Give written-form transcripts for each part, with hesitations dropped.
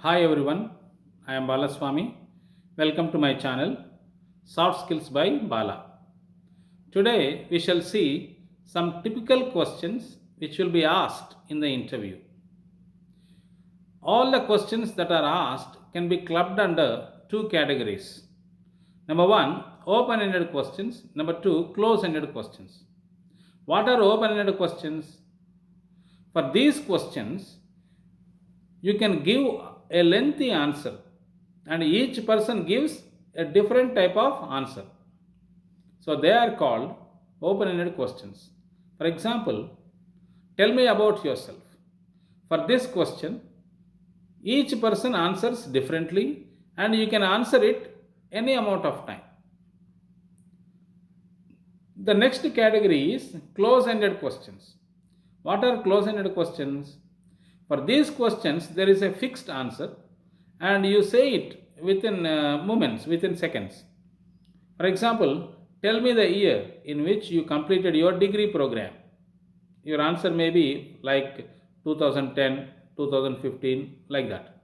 Hi everyone, I am Balaswamy. Welcome to my channel Soft Skills by Bala. Today we shall see some typical questions which will be asked in the interview. All the questions that are asked can be clubbed under two categories. Number one, open ended questions. Number two, close ended questions. What are open ended questions? For these questions, you can give a lengthy answer and each person gives a different type of answer. So they are called open ended questions. For example, tell me about yourself. For this question, each person answers differently and you can answer it any amount of time. The next category is close ended questions. What are close ended questions? For these questions, there is a fixed answer and you say it within moments, within seconds. For example, tell me the year in which you completed your degree program. Your answer may be like 2010, 2015, like that.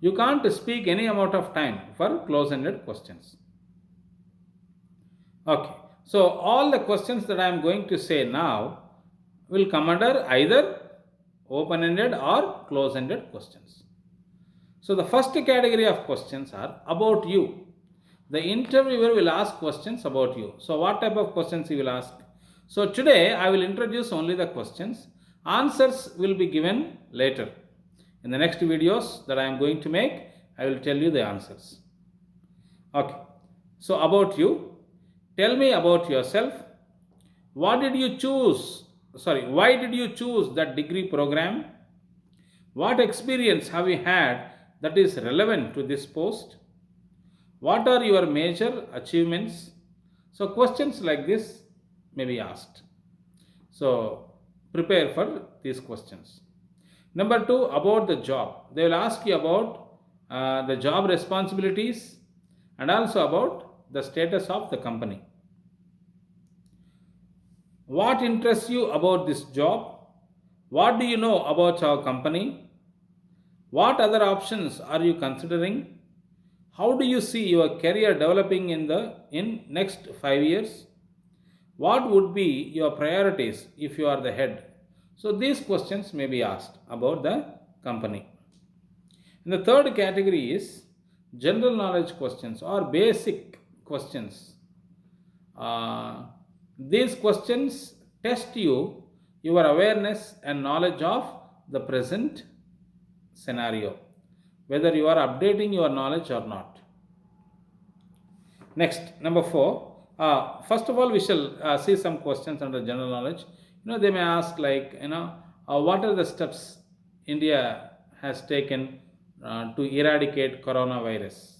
You can't speak any amount of time for close ended questions. Okay, so all the questions that I am going to say now will come under either open ended or close ended questions. So, the first category of questions are about you. The interviewer will ask questions about you. So, what type of questions he will ask? So, today I will introduce only the questions. Answers will be given later. In the next videos that I am going to make, I will tell you the answers. Okay. So, about you. Tell me about yourself. What did you choose? Sorry, why did you choose that degree program? What experience have you had that is relevant to this post? What are your major achievements? So, questions like this may be asked. So, prepare for these questions. Number two, about the job. They will ask you about the job responsibilities and also about the status of the company. What interests you about this job? What do you know about our company? What other options are you considering? How do you see your career developing in next 5 years? What would be your priorities if you are the head? So these questions may be asked about the company. And the third category is general knowledge questions or basic questions. These questions test your awareness and knowledge of the present scenario, whether you are updating your knowledge or not. Next, number four. First of all, we shall see some questions under general knowledge. They may ask like, what are the steps India has taken to eradicate coronavirus?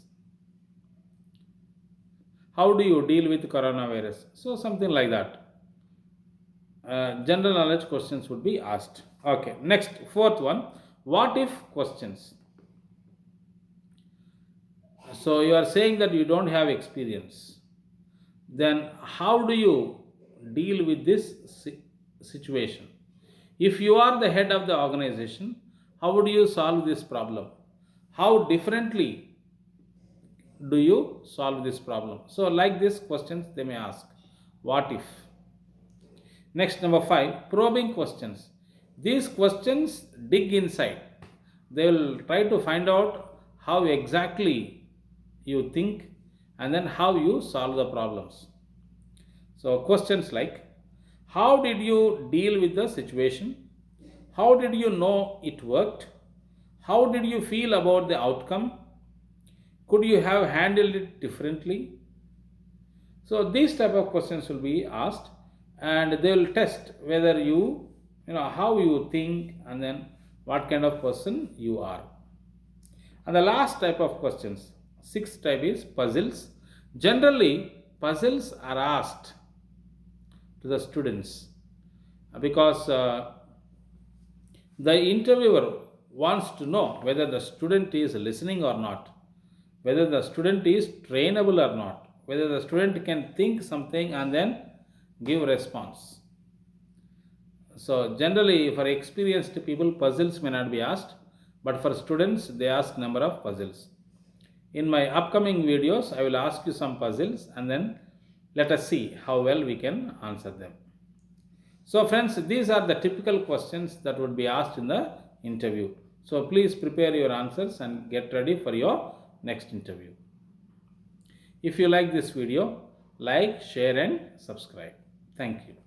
How do you deal with coronavirus? So something like that. General knowledge questions would be asked. Okay, next, fourth one, what if questions. So you are saying that you don't have experience. Then how do you deal with this situation? If you are the head of the organization, how would you solve this problem? How differently do you solve this problem? So, like these questions, they may ask, what if? Next, number five, probing questions. These questions dig inside. They will try to find out how exactly you think and then how you solve the problems. So, questions like, how did you deal with the situation? How did you know it worked? How did you feel about the outcome? Could you have handled it differently? So these type of questions will be asked and they will test whether how you think and then what kind of person you are. And the last type of questions, sixth type is puzzles. Generally, puzzles are asked to the students because the interviewer wants to know whether the student is listening or not, whether the student is trainable or not, whether the student can think something and then give response. So generally for experienced people puzzles may not be asked, but for students they ask number of puzzles. In my upcoming videos, I will ask you some puzzles and then let us see how well we can answer them. So friends, these are the typical questions that would be asked in the interview. So please prepare your answers and get ready for your next interview. If you like this video, like, share and subscribe. Thank you.